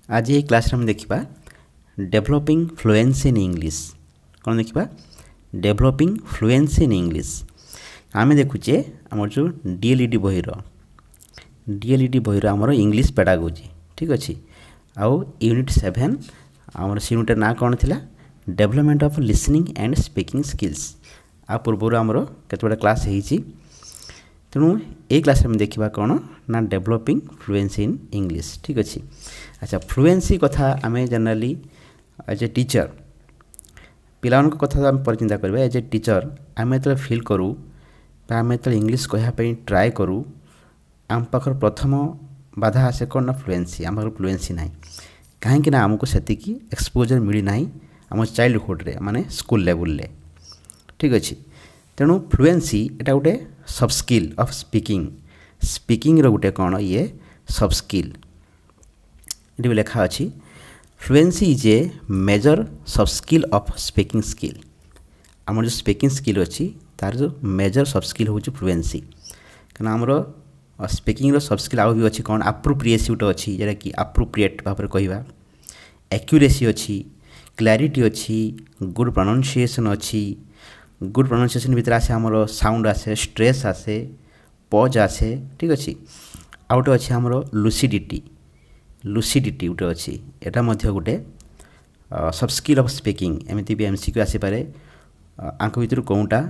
आज ये क्लास हम देखा डेभलपिंग फ्लुएंसी इन इंग्लिश। कौन देखा डेभलपिंग फ्लुएंसी इन इंग्लिश। आम देखुचे आमर जो डीएलईडी बहीर आमर इंग्लिश पेडागोजी ठीक अच्छे। आउ यूनिट 7 आमर से यूनिट ना कौन थी development of listening and speaking skills. आ पूर्वर आमर केतोटा क्लास होती तेणु ये क्लास में देखा कौन ना डेभलपिंग फ्लुएंसी इन इंग्लिश ठीक अच्छे। अच्छा फ्लुएंसी कथा आम जनरली एज ए टीचर पिला कथा आम पर चिंता करवा एज ए टीचर आम जो फिल करूँ आम जो इंग्लिश कहवाई ट्राए करूँ आम पाखर प्रथम बाधा आसे कौन ना फ्लुएंसी। आम पाखर फ्लुएंसी ना कहीं आमको से एक्सपोजर मिली ना आम चाइल्डहुड माने स्कूल लेवल ठीक अच्छे। तेणु फ्लुएंसी एटा गोटे सब स्किल ऑफ स्पीकिंग गोटे कौन ये सब स्किल ये लिखा अच्छी फ्लुएंसी इज ए मेजर सब स्किल ऑफ स्पीकिंग स्किल। आम जो स्पीकिंग स्किल अच्छी तार जो मेजर सब स्किल हूँ फ्लुएंसी क्या आमर स्पीकिंग सब स्किल आउ भी अच्छी कौन अप्रोप्रिएसी गोटे अच्छी जोटा कि अप्रोप्रिएट भाव में कहवा एक्यूरेसी अच्छी क्लैरिटी अच्छी गुड प्रोनाउंसिएशन अच्छी। गुड प्रोनाउंसिएशन भितर आसे आमर साउंड आसे स्ट्रेस आसे पज आसे ठीक अच्छे। आउ गोटे अच्छे आमर लुसिडिटी गोटे अच्छी एटा मध्य गोटे सब स्किल ऑफ स्पीकिंग एमती भी एमसीक्यू आसीपे आंक भितर कौटा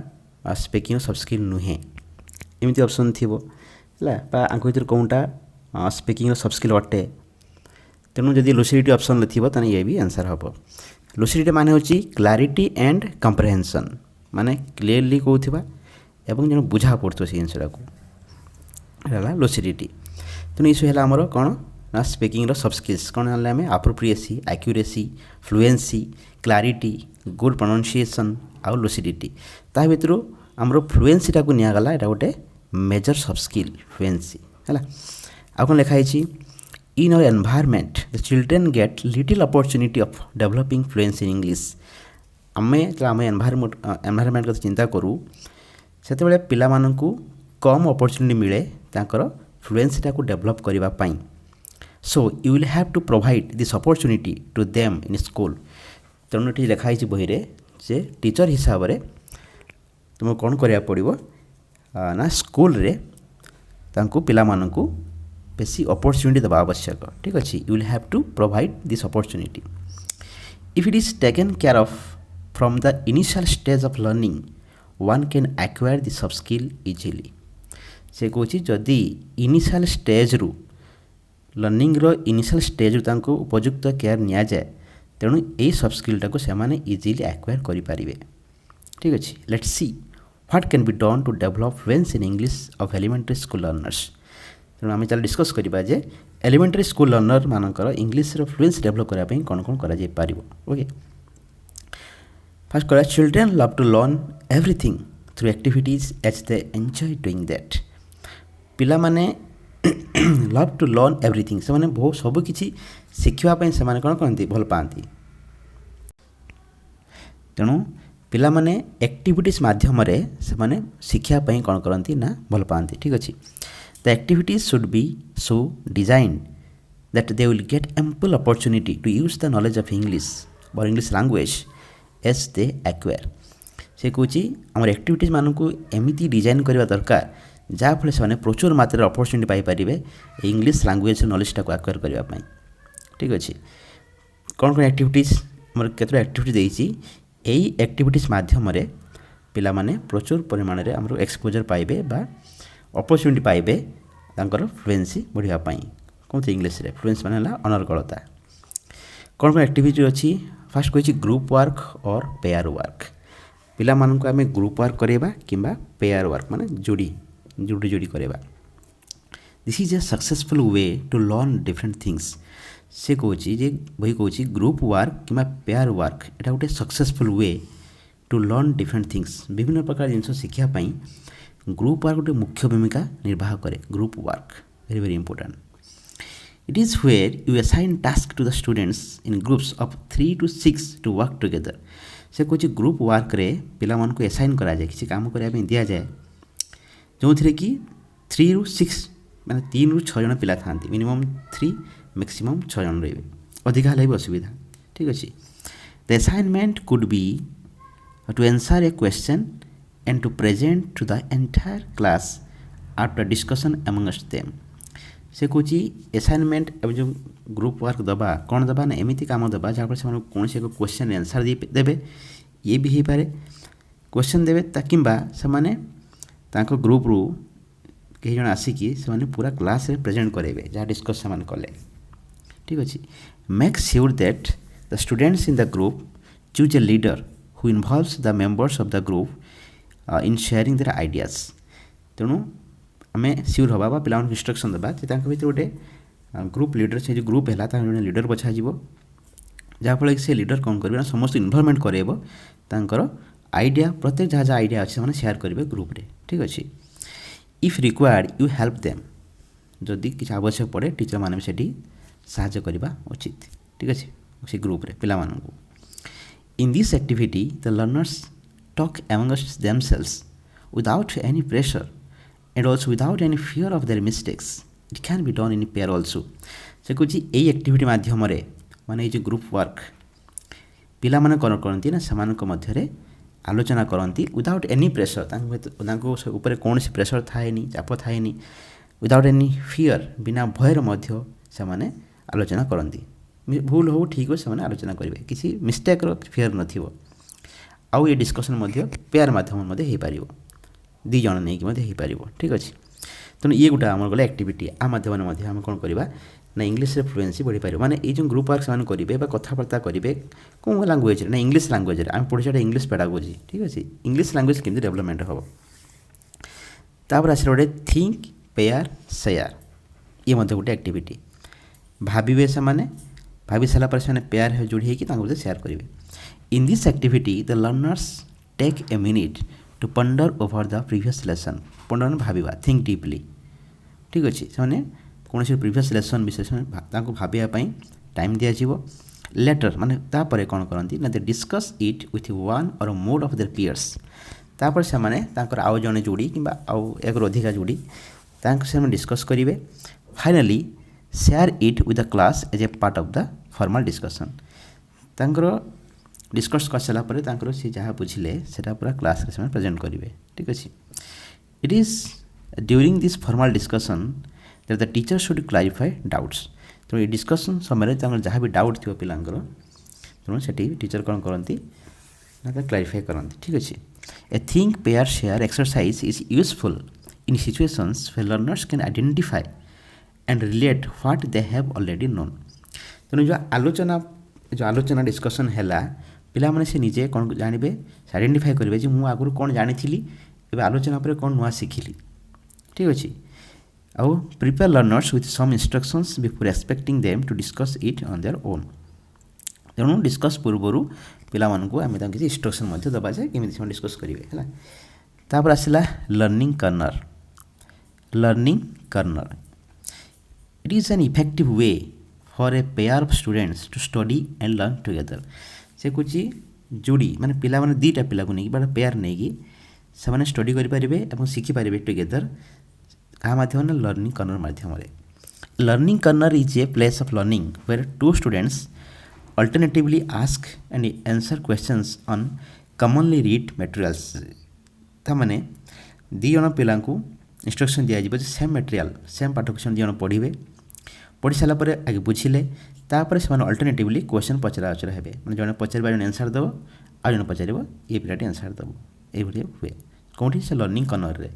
स्पीकिंग सब स्किल नुहे एमती ऑप्शन थी है आंक भितर कौटा स्पीकिंग सब स्किल अटे। तेणु जदि लुसिडिटी ऑप्शन थी तो ये भी आंसर हम। लुसिडिटी माने होची क्लैरिटी एंड कंप्रेहेंशन माने क्लीयरली कहूथिबा एवं जन बुझा पड़तो से जिनसटा को लुसिडिटी। तेणु ये है आमर कौन ना स्पीकिंग सब स्किल्स कौन आम appropriacy accuracy fluency clarity good pronunciation आउ लुसिडिटी ता भितर आमर फ्लुएंसीटा को निगला एटा गोटे मेजर सब स्किल फ्लुएंसी है। आ कौन लिखाई in our environment the children get little opportunity of developing fluency in English. आम आम एनवायरनमेंट कथा चिंता करूँ से पिला माननकु कम अपॉर्चुनिटी मिले तांकर फ्लुएंसीटा को डेवलप करने। So you will have to provide this opportunity to them in school. तेणु ये लिखाई बही से टीचर हिसाब से तुमको कौन करा पड़ो ना स्कूल रे तांको पिला माननकु बेसी अपॉर्चुनिटी देवा आवश्यक ठीक अच्छे। You will have to provide this opportunity if it is taken care of from the initial stage of learning one can acquire the sub skill easily. से कौच जदि इनिशियल स्टेज रु लर्निंग रो इनिशियल स्टेज रु उपयुक्त care नि जाए तेणु यही सब स्किलटा को सेमाने इजिली एक्वायर करें ठीक अच्छे। Let's see what can be done to develop fluency in English of elementary school learners. तेणु आम चल डिस्कस करवा जे एलिमेंटरी स्कूल लर्नर मानकर इंग्लिश फ्लुएंसी डेवलप करने कौन कौन कर ओके। फर्स्ट करा children love to learn everything through activities as they enjoy doing that. पिला माने लव टू लर्न एवरीथिंग से बहुत सबकि शिखापी से कौन करती भल पाती। तेणु पिला माने एक्टिविटीज माध्यम से शिखापी कौन करती ना भल पाती ठीक अच्छे। The activities should be so designed that they will get ample opportunity to use the knowledge of English और English language as they acquire. से कौच आम एक्टिविटीज मानू एमती डिजाइन करवा दरकार जहाँफल से प्रचुर मात्रा अपॉर्चुनिटी पाइपर इंग्लिश लैंग्वेज नॉलेजटा को एक्वायर करने ठीक अच्छे। कौन कौन एक्टिविटीज मोर केतटा एक्टिविटी देती यही एक्टिविटीज माध्यम पिला माने प्रचुर परिमाण में आम एक्सपोजर पाइबे बा अपॉर्चुनिटी पाइबे तांकर फ्लुएंसी बढ़ावाई कौन इंग्लिश रे फ्लुएंसी माने अनर्गलता। कौन कौन एक्टिविटी अच्छी फास्ट कही ग्रुप वर्क और पेयर वर्क। पिला माननकु आमे ग्रुप वर्क करवा किंबा पेयर वर्क माने जोड़ी करवा। This is a successful way to learn different things. से कौच बही कौच ग्रुप वर्क कि पेयर वर्क एटा गोटे successful way to learn different things विभिन्न प्रकार जिन शिखापी ग्रुप वर्क गोटे मुख्य भूमिका निर्वाह करे। Group work very very important. It is where you assign task to the students in groups of 3 to 6 to work together. से कौच ग्रुप वर्क रे पिला मन को असाइन करा जाए किसी काम करने दि जाए जो थी कि 3 ରୁ 6 माने 3 ରୁ 6 जन पिला था मिनिमम 3 मैक्सिमम 6 जन रही अधिका हेले भी असुविधा ठीक अच्छे the assignment could be to answer a question and to present to the entire class after discussion amongst them से कौच असाइनमेंट अब जो ग्रुप वर्क दबा कौन दबा ना एमती कम दबा जहाँफल से कौन से क्वेश्चन आंसर देवे ये भी हो पाए क्वेश्चन देवे से ग्रुप रू कई जन आसिकी से पूरा क्लास रे प्रेजेंट करेंगे जहाँ डिस्कस से कले ठीक अच्छे make sure that the students in the group choose a leader who involves the members of the group in sharing their ideas तेणु आम सियोर हवा बा पिला इंस्ट्रक्शन देवा भर गोटे ग्रुप लीडर से जो ग्रुप है जो लीडर बछा जहाँफल कि से लीडर कौन करेंगे समस्त इनवॉल्वमेंट करेंगे आइडिया प्रत्येक जहाँ जहाँ आइडिया अच्छे मैंने शेयर करेंगे ग्रुप रे ठीक अच्छे if required you help them जदि किसी आवश्यक पड़े टीचर मैंने भी साहाय्य करवा उचित ठीक अच्छे से ग्रुप रे पिला मानू इन this activity the learners talk amongst themselves without any pressure and also without any fear of their mistakes it can be done in pair also say कुछ यही एक्टिविटी माध्यम माने ये जो ग्रुप वर्क पिला माने कौन करती ना सेमानक मध्यरे आलोचना करती विदाउट एनी प्रेशर ऊपर कौन सी प्रेशर थाए चाप थाए विदाउट एनी फियर बिना भयर मध्य से माने आलोचना करती भूल हो ठीक हो से आलोचना करेंगे किसी मिस्टेक फियर नथिबो आउ ये डिस्कशन पेयर माध्यम हो पार दी जन नहीं हो पार ठीक अच्छे तेणु ये गोटे आम गला एक्टिविटी आ माध्यम आम कौन करवा ना इंग्लीश रे फ्लुएंसी बढ़ी पार माने ये जो ग्रुप वर्क से करेंगे कथबार्ता करेंगे कौन लांगुएज ना इंग्लीश लांगुएज आम पढ़े इंग्लीश पेडागोजी ठीक अच्छे इंग्लीश लांगुएज केमती डेवलपमेंट हम तापर आस गोटे थिंक पेयर शेयर ये गोटे एक्टिविटी भावे से भाभी सारापर से पेयर जोड़ी होकर शेयर करेंगे in this activity the learners take a minute to ponder over the previous lesson ponder भावा थिंक डीपली ठीक अच्छे से कौन से प्रीवियस लेसन विषय भावाई टाइम दिज्व लेटर माने तापर कौन करती ना they discuss it with one और मोर ऑफ देयर पियर्स तापर से आउ जड़े जोड़ी कि आउ एक अधिका जोड़ी से डिस्कस करेंगे finally share it with the class as a part of the formal discussion discuss कर सारापर सी जहाँ बुझे से पूरा क्लास रे प्रेजेंट करेंगे ठीक अच्छे it is during this formal discussion that the teacher should clarify doubts तो ये डिस्कशन समय जहाँ भी डाउट थी पिलांकर तेणु से टीचर कौन करती ना क्लारिफाई करती ठीक अच्छे a think pair share exercise is useful in situations where learners can identify and relate what they have already known तेणु जो आलोचना डिस्कसन है पिला माने से निजे कौन जानवे आइडेंटिफाई करेंगे जो मुझे आगुरी कौन जानी एवं आलोचना पर कौन नुआ शिखिली ठीक अच्छे आउ prepare learners with some instructions before expecting them to discuss it on their own तेणु डिस्कस पूर्वर पिला मानकु आम किसी इंस्ट्रक्शन दबा जाए केमी डिस्कस करेंगे है तापर आसला learning corner it is an effective way for a pair of students to study and learn together से कुछ जोड़ी माने पिला माने दीटा पिला को नहीं पेयर नहीं से मैंने स्टडी करेंगे शिखिपारे टुगेदर क्या माध्यम लर्निंग कर्नर माध्यम learning corner is a place of learning where two students alternatively ask and answer questions on commonly read materials ताने दी जन पिला इंस्ट्रक्शन दिज्व सेम मटेरियल सेम पाठ क्वेश्चन दी जन पढ़ी सारापर आगे बुझिले तापर से अल्टरनेटिवली क्वेश्चन पचरा उचरा हे मैंने जड़े पचार जन आंसर दब आ जन पचार ये पिलाटी आंसर दब ये हुए कौटी से लर्निंग कर्नर है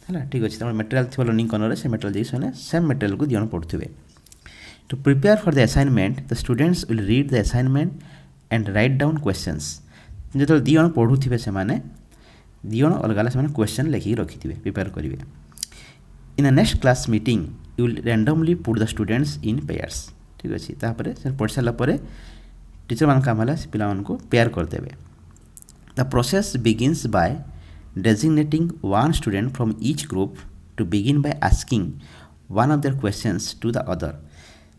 ठीक अच्छे मटेरियल थी लर्निंग कर्नर से मटेरियल देखिए सेम मटेरियल को दिजन पढ़ुवे to prepare for the assignment the students will read the assignment and write down questions जो दिजन पढ़ुवे से दिजन अलग अलग से क्वेश्चन लिखिकी रखिथे प्रिपेयर करेंगे in the next class meeting you will randomly put the students in pairs ठीक अच्छे तापर से पढ़ी सारापर टीचर मान काम है पिला पेयर करदे the process begins by designating one student from each group to begin by asking one of their questions to the other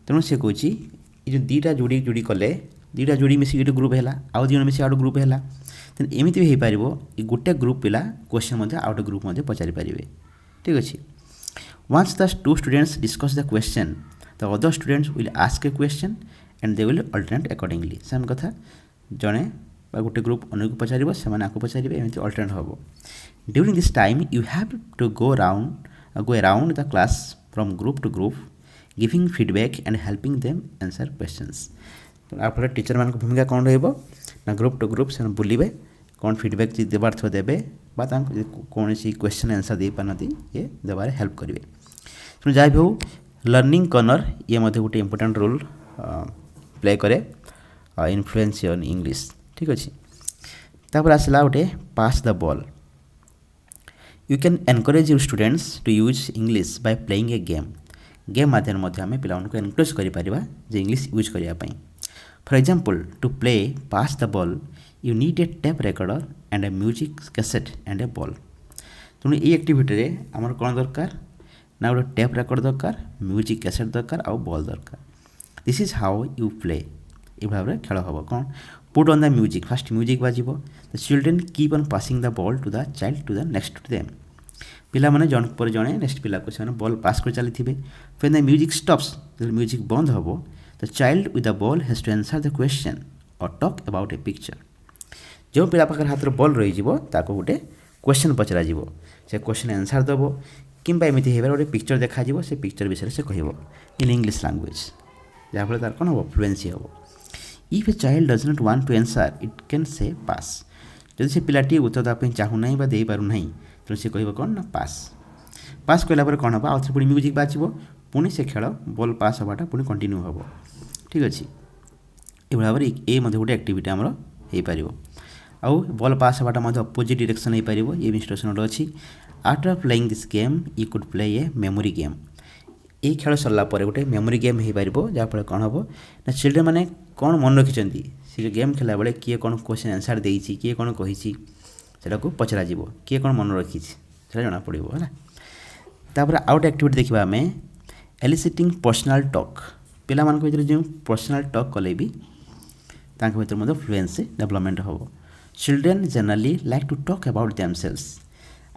तेणु से कौच ये दीटा जोड़ी जोड़ी कले दीटा जोड़ी मिसिक गोटे ग्रुप है आउ दिन मिसिक आउ ग्रुप है तेणु एमती भी हो पार गोटे ग्रुप पिला क्वेश्चन आउ गोटे ग्रुप पचारि पारे ठीक अच्छे once the two students discuss the question the other students will ask a question and they will alternate accordingly same कथा जड़े गोटे ग्रुप अन्य को पचार से पचारे एमती अल्टरनेट हम during this time you have to go around the class from group to group giving feedback and helping them answer questions आप teacher मान भूमिका कौन रहा ग्रुप टू ग्रुप से बुलवे कौन फीडबैक जी देवार थो देवे कौन सी क्वेश्चन आंसर दे पारती ये देवार हेल्प करेंगे तेणु जहाँ भी हो लर्निंग कर्नर ये गोटे इंपोर्टेंट रोल प्ले करे इन्फ्लुएंस ऑन इंग्लिश ठीक अच्छे तापर आसला गोटे pass the ball you can encourage your students to use English by playing a game माध्यम आम पिला एनकरेज करें इंग्लिश यूज करने for example to play pass the ball you need a tape recorder and a music cassette and a ball तेणु ये activity आमर कौन दरकार ना गोटे टेप रेकर्ड दरकार म्यूजिक कैसेट दरकार आउ बॉल दरकार this is how you play ये भाव में खेल हम कौन put on the music fast music बाजिबो the children keep on passing the ball to the child to the next to them पिला माने जन पर जने नेक्स्ट पिला को से बॉल पास कर चली थे फिर द म्यूजिक स्टॉप्स जो म्यूजिक बंद हम the child with the ball has to answer the question और टॉक अबाउट ए पिक्चर जो पिला पाखर हाथ बॉल रही गोटे क्वेश्चन पचरा से क्वेश्चन आंसर दबो किंबा एमती हे गोटे पिक्चर देखा से पिक्चर विषय से कह इन इंग्लिश लैंग्वेज जहाँफल तार कौन हम फ्लुएंसी हम if a child does not want to answer it can say pass जदि से पिलाटी उत्तर देवाई चाहूना बा दे पारु नहीं तो सी कह कौन ना पास पास कहला कौन हम आउ पुणी म्यूजिक बाजिबो पुणी से खेल बॉल पास हवाटा पुणी कंटिन्यू हम ठीक अच्छे ये भाव में ये गोटे एक्टिविटी आमर हो पार आउ बॉल पास हवाटा अपोजिट डायरेक्शन हो पार ये इंस्ट्रक्शन गोटे अच्छी after playing this game you could play a memory game ये खेल सरला गोटे मेमोरी गेम हो पार जहाँफल कौन हम ना चिल्ड्रेन मैंने कौन मन रखिंट से गेम खेला बेले किए कौन क्वेश्चन आंसर देती किए कौन कही को पचरा किए कौन मन रखी जना पड़ो है तापर आउट एक्टिविटी देखा आम एलिसिटिंग पर्सनाल टॉक पिला मान भर जो पर्सनाल टॉक कले भी भर फ्लुएंसी डेवलपमेंट हम children generally like to talk about themselves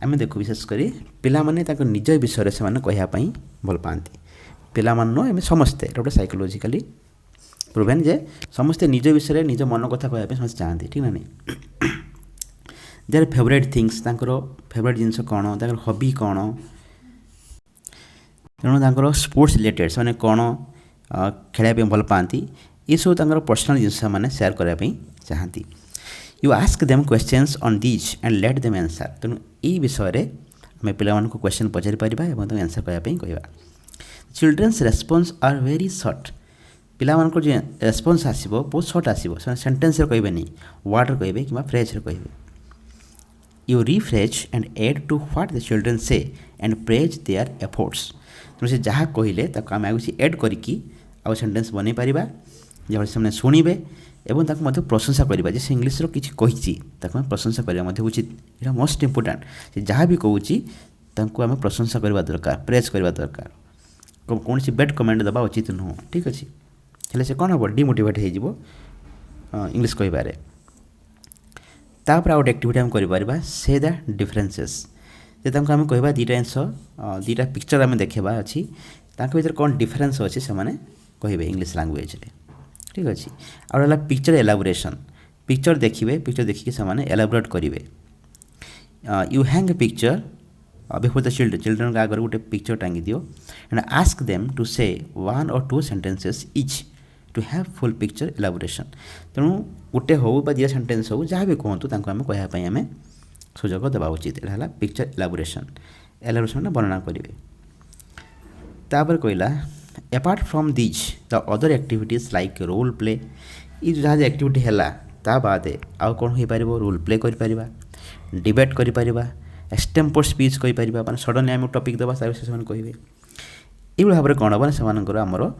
आम देखो विशेषकर पिला माने निज विषय से कहवाई भल पाती पिला मान समस्ते गोटे साइकोलोजिकली प्रूवेन जे समस्ते निज विषय निज मन कथा कहवाई समस्त चाहती ठीक ना नहीं देयर फेवरेट थिंग्स फेवरेट जिनस कौन तर हॉबी कौन तेणु स्पोर्ट्स रिलेटेड से कौन खेल भल पाती ये सब पर्सनल जिनस मैंने सेयार करने चाहती you ask them questions on this and let them answer तेणु यही विषय आम पिला क्वेश्चन पचारि पारिबा एवं आंसर कहवाई कहवा children's response are very short पिला जो रेस्पॉन्स आसो बहुत सर्ट आसो सेंटेंस कहे नहीं वर्ड कहे कि फ्रेज कहे you rephrase and add to what the children say and praise their efforts तेणु से जहाँ कहले आम आगे एड करके आउ सेंटेंस बन पार जहाँ से शुणे एवं ताकू प्रशंसा करवा जे से इंग्लीश किसी कही प्रशंसा करवा उचित यहाँ मोस्ट इम्पोर्टाट से जहाँ भी कहूँ आम प्रशंसा करवा दरकार प्रेज करवा दरकार कौन सी बैड कमेंट दबा उचित नुह ठीक अच्छे हेल्ले से कौन हम डिमोटिवेट हो इंग्लीश कहबारे तापर आउट एक्टिविटी आम कर से द डिफरेन्सेस जे आम कह दुटा जिनस दुटा पिक्चर आम देखा अच्छी भर कौन डिफरेन्स अच्छे से कहे इंग्लीश लैंग्वेज ठीक अच्छे आउट पिक्चर एलाबोरेशन पिक्चर देखिए पिक्चर देखिए से एलाबोरेट करेंगे you hang A picture before the children आगे गोटे पिक्चर टांगी दियो एंड आस्क देम टू से 1 or 2 sentences each to have full picture elaboration तेणु गोटे हो दिया सेंटेंस हो जहाँ भी कहतु आम कहवाई आम सुजोग देवा उचित है पिक्चर एलाबोरेशन वर्णना करेंगे तापर कहला apart from this the other activities like role play ये जहाँ एक्टिविटी है ता बाद आउ कौन हो पार रोल प्ले कर डिबेट कर एक्सटेम्पोर स्पीच कहीपर मैंने सडनली आम टपिक दबा तार से कहे ये भाव में कौन हम से आमर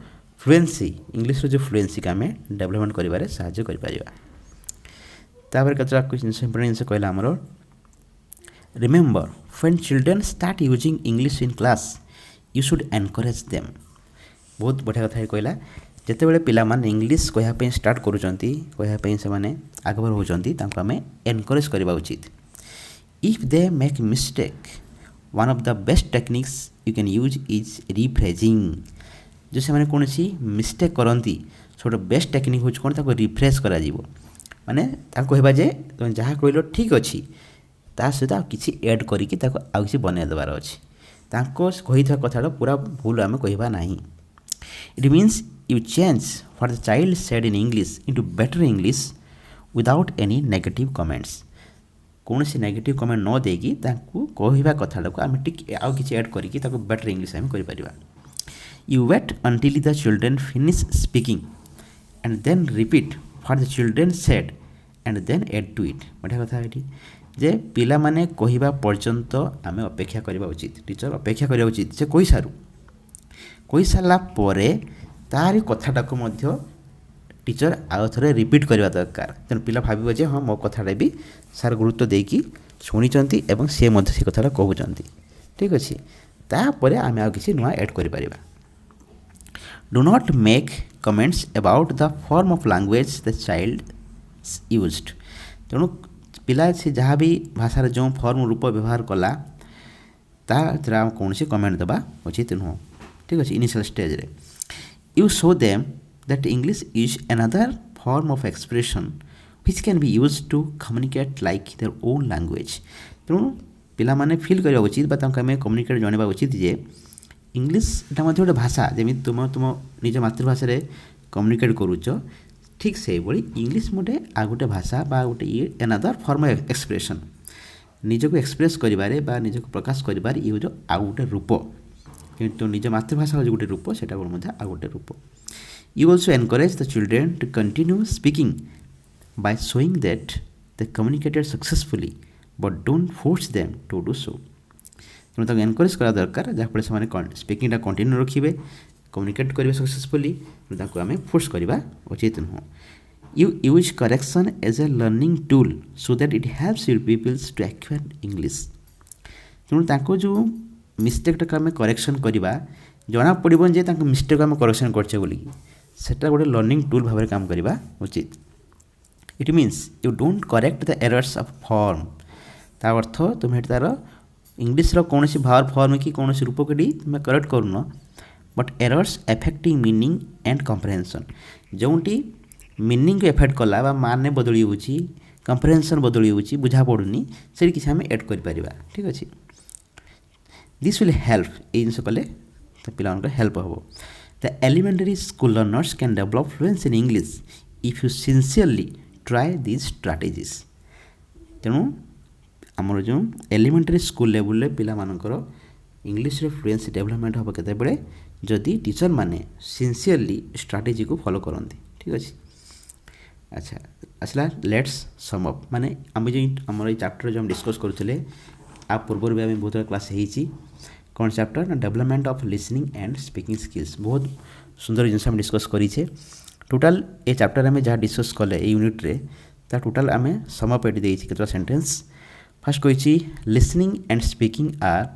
फ्लुएंसी इंग्लीश जो फ्लुएंसी का आम डेवलपमेंट कर साहाय्य कर जिन इंपोर्टेंट जिन कहला आमर remember when children start using English in class you should encourage them बहुत बढ़िया कथा कहला जिते बड़े पिला माने इंग्लीश कहवाई स्टार्ट करूँ से आगभर होती आम एनकरेज करवा उचित if they make mistake one of the best techniques you can use is rephrasing जो से कौन सी मिस्टेक करती छोट बेस्ट टेक्निक हूँ कौन ताको रिफ्रेश करा माने कहवा जे तुम जहाँ कहल ठीक अच्छी ता सहित किसी एड करिकी ताको आउ किसी बनै देवार अच्छी कही कथा पूरा भूल आम कहवा ना it means you change what the child said in English into better English without any negative comments कौन सी नेगेटिव कमेंट न देकी कहवा कथा को आम टिक आउ किसी एड करिकी ताको बेटर इंग्लिश आम कर you wait until the children finish speaking and then repeat what the children said and then add to it बढ़िया कथा ये जे पिला माने कहवा पर्यंत आम अपेक्षा करवा उचित टीचर अपेक्षा करवा उचित से कही सारा तारी कथाटा को टीचर आउ थे रिपीट करवा दरकार तेणु पिला भाव जे हाँ मो कथाटा भी सार गुरुत्व देकी शुणी एवं सी से कथा कहते ठीक अच्छे तापर आम आ कि नुआ एड कर do not make comments about the form of language the child used तेणु पिला से जहाँ भी भाषार जो फॉर्म रूप व्यवहार कला तार कौन सी कमेंट देवा उचित नुह ठीक अच्छे इनिशियल स्टेज रे you show them that English is another form of expression which can be used to communicate like their own language तेणु पिला माने फील करवा उचित आम कम्युनिकेट जनवा उचित जे इंग्लिश एटा गोटे भाषा जमी तुम तुम निज मातृभाषा कम्युनिकेट करुच ठीक से भाई इंग्लिश मोटे आ गोटे भाषा बा गोटे एनादर फॉर्म ऑफ एक्सप्रेशन निजक एक्सप्रेस करिबारे बा निजक प्रकाश करिबार ये जो आ गोटे रूप किंतु निज मातृभाषा जो गोटे रूप सेटा आ गोटे रूप you also encourage the children to continue speaking by showing that they communicated successfully but don't force them to do so तेणु एनकरेज करा दरकार जहाँफल से स्पीकिंगटा कंटिन्यू रखिए कम्युनिकेट करेंगे सक्सेसफुली आम फोर्स करवा उचित नुह you use correction as a learning tool so that it helps your peoples to acquire English तेणु जो मिस्टेकटा आम करेक्शन करवा जना पड़ो जे मिस्टेक आम करेक्शन करचे बोलिकी सेटा गोटे लर्निंग टूल भाव काम करवा उचित it means you don't correct the errors of form ता अर्थ तुम्हें तार इंग्लिश कौन सी भावर फॉर्म कि कौन रूप को तुम करेक्ट करुन but errors affecting meaning and comprehension जोटी मीनिंग को एफेक्ट कला माने बदली होची कम्प्रेहेंशन बदली होची बुझा पड़ूनी से किसी आम एड कर ठीक अच्छे दिस विल हेल्प ये जिन कले तो पिला हेल्प हम the elementary school learners can develop fluency in English if you sincerely try this strategies तेणु आमर जो एलिमेंटरी स्कूल लेवल पिला मानकर इंग्लिश फ्लुएंसी डेवलपमेंट हम केते जदि टीचर माने सिंसियरली स्ट्राटेजी को फॉलो करते ठीक अच्छे अच्छा आसला लेट्स सम अप माने आम जो आम ये चैप्टर जो हम डिस्कस करुले आ पूर्व भी बहुत क्लास होती कौन चैप्टर ना development of listening and speaking skills बहुत सुंदर जिन आम डिस्कस करें टोटाल ये चैप्टर आम जहाँ डिस्कस कले यूनिट रे ता टोटाल आम सम अप एटी केतटा सेंटेंस फर्स्ट कही listening and speaking are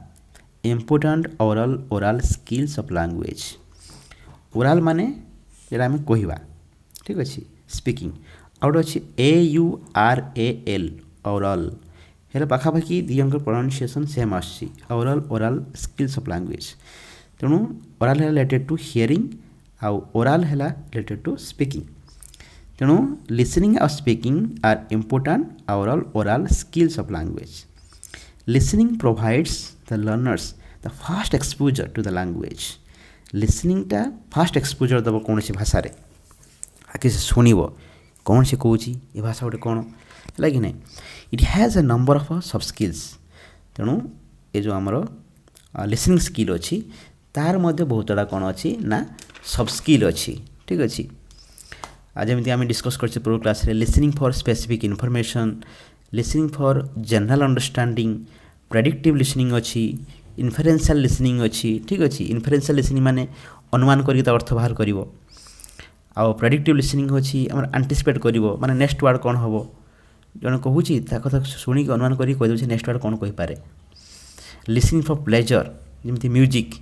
important oral skills of language oral माने जेटा आम कहवा ठीक अच्छे स्पीकिंग आउट अच्छी AURAL ओराल हेल्ला पाखापाखि दिजर प्रोनाउंसिएशन सेम आसी ओराल स्किल्स ऑफ लैंग्वेज तेणु ओराल है रिलेटेड टू हियरिंग आउ ओराल है रिलेटेड टू स्पीकिंग तेणु लिसनिंग और speaking are important oral skills of language listening provides the learners the fast exposure to the language लिसनिंगटा first exposure दब कौन सी भाषा रे आगे से शुणव कौन से कौन ये भाषा गोटे कौन है कि नहीं it has a number of सब स्किल्स तेणु ये जो आमर लिसनिंग स्किल अच्छी तार मध्य बहुत बड़ा कौन अच्छी ना सब स्किल अच्छी ठीक अच्छे आज जमी आम डिस्कस कर पूर्व क्लास रे listening for specific information listening for general understanding predictive listening अच्छी इन्फरेन्शियल लिसनिंग अच्छी ठीक अच्छे इन्फरेन्शियल लिसनिंग माने अनुमान करके अर्थ बाहर कर प्रेडिक्टिव लिसनिंग अच्छी आम आंटिसिपेट कर माने नेक्स्ट वर्ड कौन हम जन कहूँ कथा शुणिक अनुमान कर कहीदे नेक्स्ट वर्ड कौन कहीपे लिसनिंग फॉर प्लेजर जमी म्यूजिक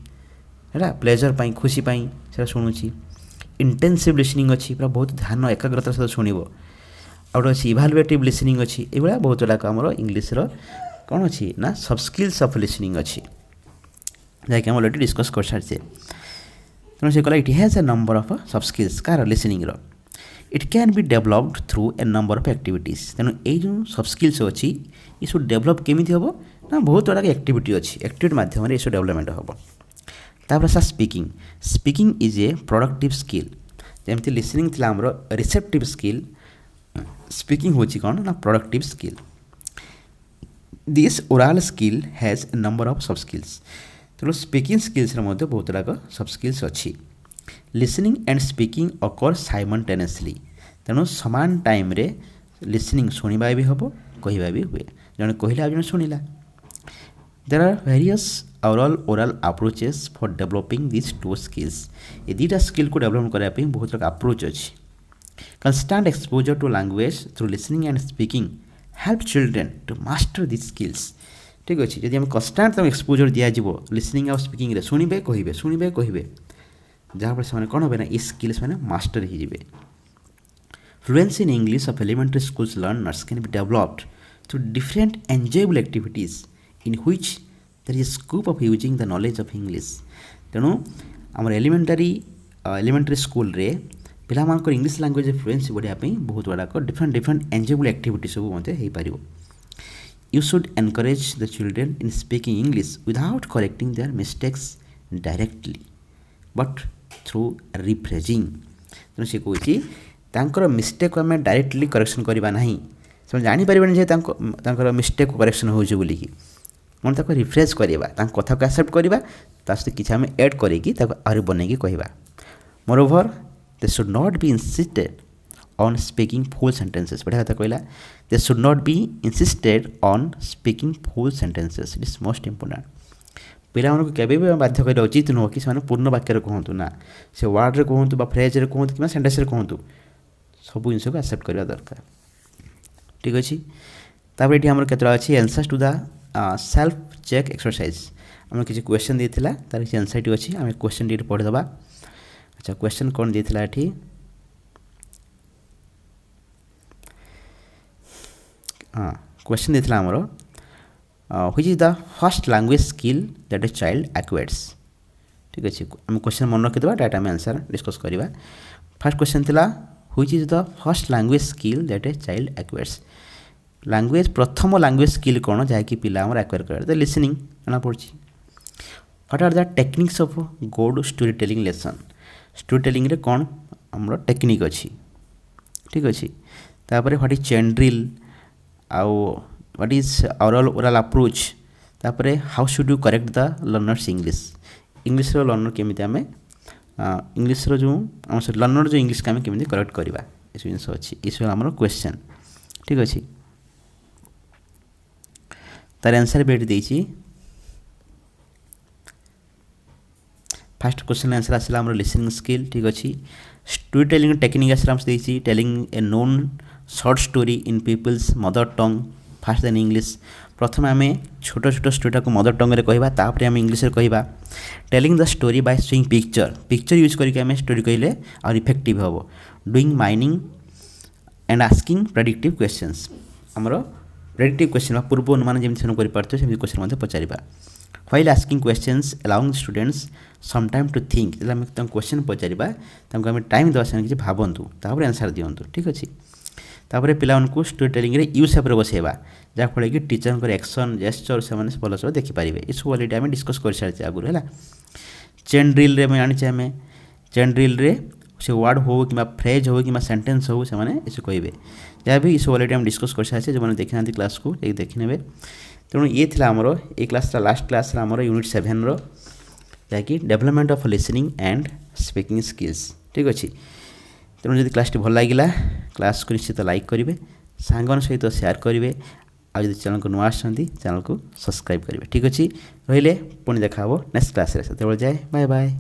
है प्लेजर पाई खुशी पाई से शुणुची इंटेंसिव लिसनिंग अच्छी पूरा बहुत ध्यान एकाग्रतार सहित शुणव आउट अच्छी इभालुएटिव लिसनिंग अच्छी ये बहुत गुड़ाक आम इंग्लीश कौन अच्छी ना सब स्किल्स ऑफ लिसनिंग अच्छी जैक आम अलरेडी डिस्कस कर सारी तेणु ତେଣୁ ସେ କହିଲା it has a number of sub skills କାହାର ଲିସନିଂର it can be developed through a number of activities. ତେଣୁ ଏଇ ଯେଉଁ ସବ୍ ସ୍କିଲ୍ସ ଅଛି ଏସବୁ ଡେଭଲପ୍ କେମିତି ହେବ ନା ବହୁତ ଗୁଡ଼ାକ ଆକ୍ଟିଭିଟି ଅଛି, ଆକ୍ଟିଭିଟି ମାଧ୍ୟମରେ ଏସବୁ ଡେଭଲପମେଣ୍ଟ ହେବ। ତାପରେ ଆସିଲା speaking. Speaking is a productive skill. ଯେମିତି ଲିସନିଂ ଥିଲା ଆମର ରିସେପ୍ଟିଭ୍ ସ୍କିଲ୍, ସ୍ପିକିଂ ହେଉଛି କ'ଣ ନା productive skill. This oral skill has a number of sub skills. ତେଣୁ ସ୍ପିକିଂ ସ୍କିଲ୍ସରେ ମଧ୍ୟ ବହୁତ ଗୁଡ଼ାକ ସବ୍ ସ୍କିଲ୍ସ ଅଛି। Listening and speaking ଅକର୍ simultaneously. ତେଣୁ ସମାନ ଟାଇମ୍ରେ ଲିସନିଂ ଶୁଣିବା ବି ହେବ, କହିବା ବି ହୁଏ। ଜଣେ କହିଲା ଆଉ ଜଣେ ଶୁଣିଲା। There are various oral approaches for developing these two skills। ये दुटा स्किल को डेवलप करने बहुत सारा अप्रोच अच्छी। constant exposure to language through listening and speaking help children to master these skills। ठीक अच्छे जब आम कन्स्टाट एक्सपोजर दिज्व लिसनिंग और स्पीकिंग रे शुणवे कहे जहाँफल से कौन हे ना ये स्किल्स मैंने मास्टर हो। Fluency in English of elementary schools learners can be developed through different enjoyable activities in which there is scope of using the knowledge of English. तेणु आम एलिमेंटरी स्कूल रे पिला मानकर इंग्लिश लैंग्वेज फ्लुएंसी बढ़ापी बहुत गुड़ाक different enjoyable activity सब हो पार। You should encourage the children in speaking English without correcting their mistakes directly but through rephrasing। तेणु सी कहूँ मिस्टेक को आम डायरेक्टली करेक्शन करवा ना से जापर मिस्टेक को करेक्शन हो मैंने रिफ्रेश करवा कथा को एक्सेप्ट करवा सहित किसी आम एड कर बनई कहवा। Moreover they should not be insisted on speaking full sentences। बढ़िया कथा कहला they should not be insisted on speaking full sentences। it is most important। पिला मानक केबे भी बाध्य कर उचित नुह कि से पूर्ण वाक्य कहतु ना से वर्ड रे कहतु बा फ्रेज रे कहतु कि सेंटेंस रे कहतु सब जिन को एक्सेप्ट करवा दरकार। ठीक अच्छे तापर ये आमर केतरा अच्छी answers to the self check exercise. आम किसी क्वेश्चन देता तार किसी आंसर अच्छी आम क्वेश्चन टी पढ़ीदे। अच्छा क्वेश्चन कौन देता ये हाँ क्वेश्चन देता आमर which is the first language skill that a child acquires. ठीक अच्छे आम क्वेश्चन मन रखीद डाटा आम आंसर डिस्कस करवा। फर्स्ट क्वेश्चन थिला which is the first language skill that a child acquires. Language प्रथम लैंग्वेज स्किल कौन जहाँकि पिला आमर एक्वायर कर लिसनिंग जना पड़ी। What are the techniques of good story telling lesson. Story telling रे कौन आमर टेक्निक अच्छी। ठीक अच्छे तापर व्हाट इज चेन ड्रिल आउ व्हाट इज ओरल अप्रोच। तापर how should you correct the learners English. English learner केमी आम इंग्लिश जो लर्नर जो इंग्लिश आम केमी करेक्ट करवा ये जिन अच्छी ये सब आम क्वेश्चन। ठीक अच्छे तार आंसर भी ये देती। फास्ट क्वेश्चन आंसर आसला आम लिसनिंग स्किल। ठीक अच्छे स्टोरी टेलिंग टेक्निक आसला telling a known short story in pupils mother tongue first then English. प्रथम आम छोट छोट स्टोरीटा को मदर टंग रे कहवा तापर आम इंग्लिश रे कहवा। Telling the story by showing picture use करके आम स्टोरी कहले और इफेक्टिव हम। Doing miming and asking predictive questions. आमर प्रेडिक्टिव क्वेश्चन पूर्व अनुमान जमी से सेमती क्वेश्चन पचार। While asking questions allowing students some time to think. आम क्वेश्चन पचार आम टाइम देवा से किसी भावतु तापर आंसर दिंतु। ठीक अच्छे तापर पिला स्टोरी टेलिंग रे यू सेप बसैवा जहाँफल कि टीचर एक्शन जेस्चर से भल सब देखिपारे। ये सब अलरेडी आम डिस्कस कर सारी आगुरी है। चेन ड्रिल रे जानी आम चेन ड्रिल रे से वर्ड हो कि फ्रेज हो कि सेंटेंस हो से ये कहे जहाँ भी ये सब अलरेडी आम डिस्कस कर सारी जो मैंने देखी ना क्लास को देखने। तेणु ये थी आमर ये क्लास लास्ट क्लास आमर यूनिट 7 रो जहाँकि development of listening and speaking skills. ठीक अच्छे तेणु जब क्लास भल लगे क्लास को निश्चित लाइक करेंगे सांगन सहित शेयर करेंगे आज चैनल को नुआ चैनल को सब्सक्राइब करेंगे। ठीक अच्छे रही पुणी देखा नेक्स्ट क्लास से जाए बाय बाय।